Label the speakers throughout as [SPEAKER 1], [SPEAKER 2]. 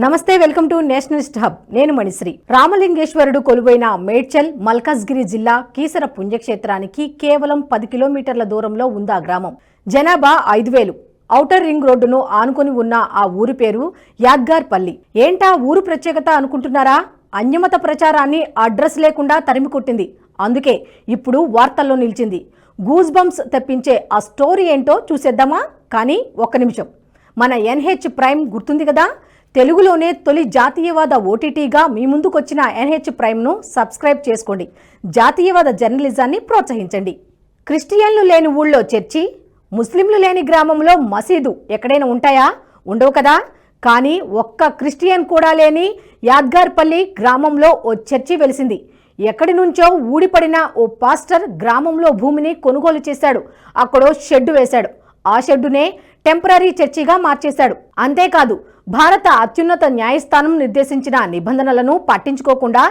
[SPEAKER 1] నమస్తే, welcome to Nationalist hub. నేను మణిశ్రీ. రామలింగేశ్వరుడు కొలువైన మేడ్చల్ మల్కాజ్గిరి జిల్లా కీసర పుణ్యక్షేత్రానికి కేవలం 10 కిలోమీటర్ల దూరంలో ఉందా గ్రామం. జనాభా 5,000. ఔటర్ రింగ్ రోడ్డును ఆనుకొని ఉన్న ఆ ఊరి పేరు యాద్గార్పల్లి. ఏంటా ఊరు ప్రత్యేకత అనుకుంటున్నారా? అన్యమత ప్రచారాన్ని అడ్రస్ లేకుండా తరిమికొట్టింది. అందుకే ఇప్పుడు వార్తల్లో నిలిచింది. గూస్ బంప్స్ తెప్పించే ఆ స్టోరీ ఏంటో చూసేద్దామా? కానీ ఒక్క నిమిషం. మన NH ప్రైమ్ గుర్తుంది కదా? తెలుగులోనే తొలి జాతీయవాద ఓటీటీగా మీ ముందుకొచ్చిన NH ప్రైమ్ను సబ్స్క్రైబ్ చేసుకోండి. జాతీయవాద జర్నలిజాన్ని ప్రోత్సహించండి. క్రిస్టియన్లు లేని ఊళ్ళో చర్చి, ముస్లింలు లేని గ్రామంలో మసీదు ఎక్కడైనా ఉంటాయా? ఉండవు కదా. కానీ ఒక్క క్రిస్టియన్ కూడా లేని యాద్గార్పల్లి గ్రామంలో ఓ చర్చి వెలిసింది. ఎక్కడి నుంచో ఊడిపడిన ఓ పాస్టర్ గ్రామంలో భూమిని కొనుగోలు చేశాడు. అక్కడో షెడ్డు వేశాడు. ఆ షెడ్డునే టెంపరరీ చర్చిగా మార్చేశాడు. అంతేకాదు, భారత అత్యున్నత న్యాయస్థానం నిర్దేశించిన నిబంధనలను పట్టించుకోకుండా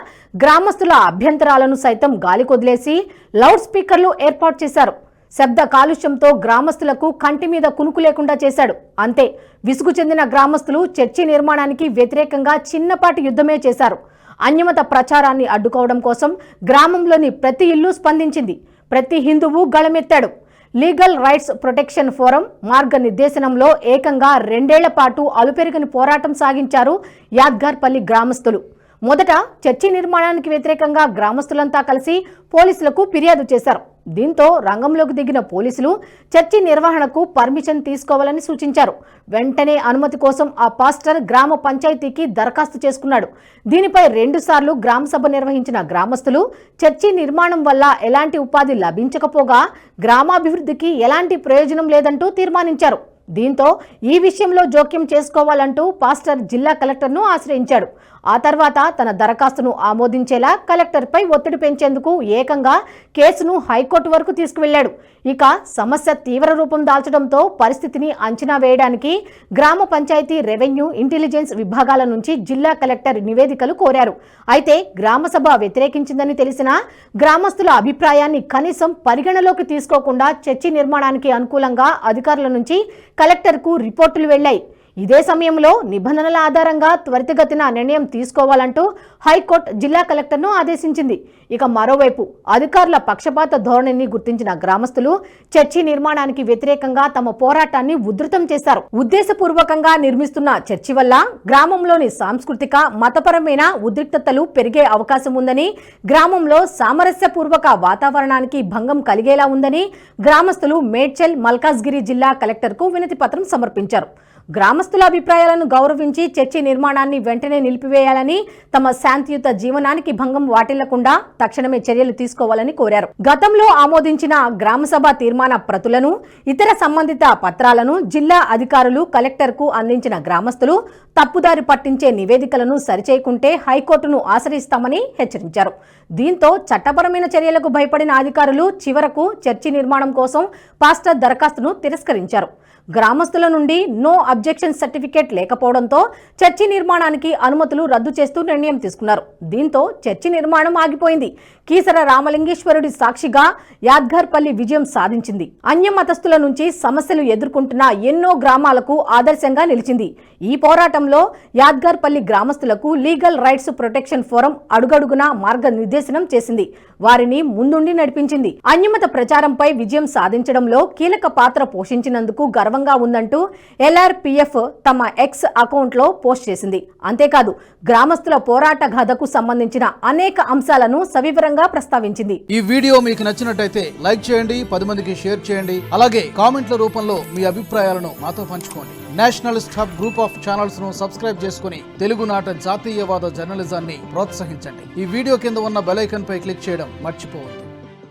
[SPEAKER 1] గ్రామస్తుల అభ్యంతరాలను సైతం గాలికొదిలేసి లౌడ్ స్పీకర్లు ఏర్పాటు చేశారు. శబ్ద కాలుష్యంతో గ్రామస్తులకు కంటి మీద కునుకు లేకుండా చేశాడు. అంతే, విసుగు చెందిన గ్రామస్తులు చర్చి నిర్మాణానికి వ్యతిరేకంగా చిన్నపాటి యుద్ధమే చేశారు. అన్యమత ప్రచారాన్ని అడ్డుకోవడం కోసం గ్రామంలోని ప్రతి ఇల్లు స్పందించింది. ప్రతి హిందువు గళమెత్తాడు. లీగల్ రైట్స్ ప్రొటెక్షన్ ఫోరం మార్గనిర్దేశనంలో ఏకంగా 2 ఏళ్ల పాటు అలుపెరుగని పోరాటం సాగించారు యాద్గార్పల్లి గ్రామస్తులు. మొదట చర్చి నిర్మాణానికి వ్యతిరేకంగా గ్రామస్తులంతా కలిసి పోలీసులకు ఫిర్యాదు చేశారు. దీంతో రంగంలోకి దిగిన పోలీసులు చర్చి నిర్వహణకు పర్మిషన్ తీసుకోవాలని సూచించారు. వెంటనే అనుమతి కోసం ఆ పాస్టర్ గ్రామ పంచాయతీకి దరఖాస్తు చేసుకున్నాడు. దీనిపై 2 సార్లు గ్రామ సభ నిర్వహించిన గ్రామస్తులు చర్చి నిర్మాణం వల్ల ఎలాంటి ఉపాధి లభించకపోగా గ్రామాభివృద్ధికి ఎలాంటి ప్రయోజనం లేదంటూ తీర్మానించారు. దీంతో ఈ విషయంలో జోక్యం చేసుకోవాలంటూ పాస్టర్ జిల్లా కలెక్టర్ను ఆశ్రయించాడు. ఆ తర్వాత తన దరఖాస్తును ఆమోదించేలా కలెక్టర్పై ఒత్తిడి పెంచేందుకు ఏకంగా కేసును హైకోర్టు వరకు తీసుకువెళ్లాడు. ఇక సమస్య తీవ్ర రూపం దాల్చడంతో పరిస్థితిని అంచనా వేయడానికి గ్రామ పంచాయతీ, రెవెన్యూ, ఇంటెలిజెన్స్ విభాగాల నుంచి జిల్లా కలెక్టర్ నివేదికలు కోరారు. అయితే గ్రామసభ వ్యతిరేకించిందని తెలిసినా గ్రామస్తుల అభిప్రాయాన్ని కనీసం పరిగణలోకి తీసుకోకుండా చర్చి నిర్మాణానికి అనుకూలంగా అధికారుల నుంచి కలెక్టర్కు రిపోర్టులు వెళ్లాయి. ఇదే సమయంలో నిబంధనల ఆధారంగా త్వరితగతిన నిర్ణయం తీసుకోవాలంటూ హైకోర్టు జిల్లా కలెక్టర్ను ఆదేశించింది. ఇక మరోవైపు అధికారుల పక్షపాత ధోరణిని గుర్తించిన గ్రామస్తులు చర్చి నిర్మాణానికి వ్యతిరేకంగా తమ పోరాటాన్ని ఉధృతం చేశారు. ఉద్దేశపూర్వకంగా నిర్మిస్తున్న చర్చి వల్ల గ్రామంలోని సాంస్కృతిక, మతపరమైన ఉద్రిక్తతలు పెరిగే అవకాశం ఉందని, గ్రామంలో సామరస్యపూర్వక వాతావరణానికి భంగం కలిగేలా ఉందని గ్రామస్తులు మేడ్చల్ మల్కాజ్గిరి జిల్లా కలెక్టర్కు వినతి పత్రం సమర్పించారు. గ్రామస్తుల అభిప్రాయాలను గౌరవించి చర్చి నిర్మాణాన్ని వెంటనే నిలిపివేయాలని, తమ శాంతియుత జీవనానికి భంగం వాటిల్లకుండా తక్షణమే చర్యలు తీసుకోవాలని కోరారు. గతంలో ఆమోదించిన గ్రామసభ తీర్మాన ప్రతులను, ఇతర సంబంధిత పత్రాలను జిల్లా అధికారులు కలెక్టర్కు అందించిన గ్రామస్తులు తప్పుదారి పట్టించే నివేదికలను సరిచేయకుంటే హైకోర్టును ఆశ్రయిస్తామని హెచ్చరించారు. దీంతో చట్టపరమైన చర్యలకు భయపడిన అధికారులు చివరకు చర్చి నిర్మాణం కోసం పాస్టర్ దరఖాస్తును తిరస్కరించారు. గ్రామస్తుల నుండి నో అబ్జెక్షన్ సర్టిఫికేట్ లేకపోవడంతో చర్చి నిర్మాణానికి అనుమతులు రద్దు చేస్తూ నిర్ణయం తీసుకున్నారు. దీంతో చర్చి నిర్మాణం ఆగిపోయింది. కీసర రామలింగేశ్వరుడి సాక్షిగా యాద్గార్పల్లి విజయం సాధించింది. అన్య మతస్థుల నుంచి సమస్యలు ఎదుర్కొంటున్న ఎన్నో గ్రామాలకు ఆదర్శంగా నిలిచింది. ఈ పోరాటంలో యాద్గార్పల్లి గ్రామస్తులకు లీగల్ రైట్స్ ప్రొటెక్షన్ ఫోరం అడుగడుగునా మార్గనిర్దేశనం చేసింది. వారిని ముందుండి నడిపించింది. అన్యమత ప్రచారంపై విజయం సాధించడంలో కీలక పాత్ర పోషించినందుకు గర్వంగా ఉందంటూ LRPF తమ ఎక్స్ అకౌంట్లో పోస్ట్ చేసింది. అంతేకాదు, గ్రామస్తుల పోరాట గాథకు సంబంధించిన అనేక అంశాలను సవివరంగా ప్రస్తావించింది.
[SPEAKER 2] ఈ వీడియో మీకు నచ్చినట్టయితే లైక్ చేయండి, 10 మందికి షేర్ చేయండి. అలాగే కామెంట్ల రూపంలో మీ అభిప్రాయాలను మాతో పంచుకోండి. Nationalist hub group of channels ను సబ్స్క్రైబ్ చేసుకుని తెలుగునాట జాతీయవాద జర్నలిజాన్ని ప్రోత్సహించండి. ఈ వీడియో కింద ఉన్న బెల్ ఐకాన్ పై క్లిక్ చేయడం మర్చిపోవద్దు.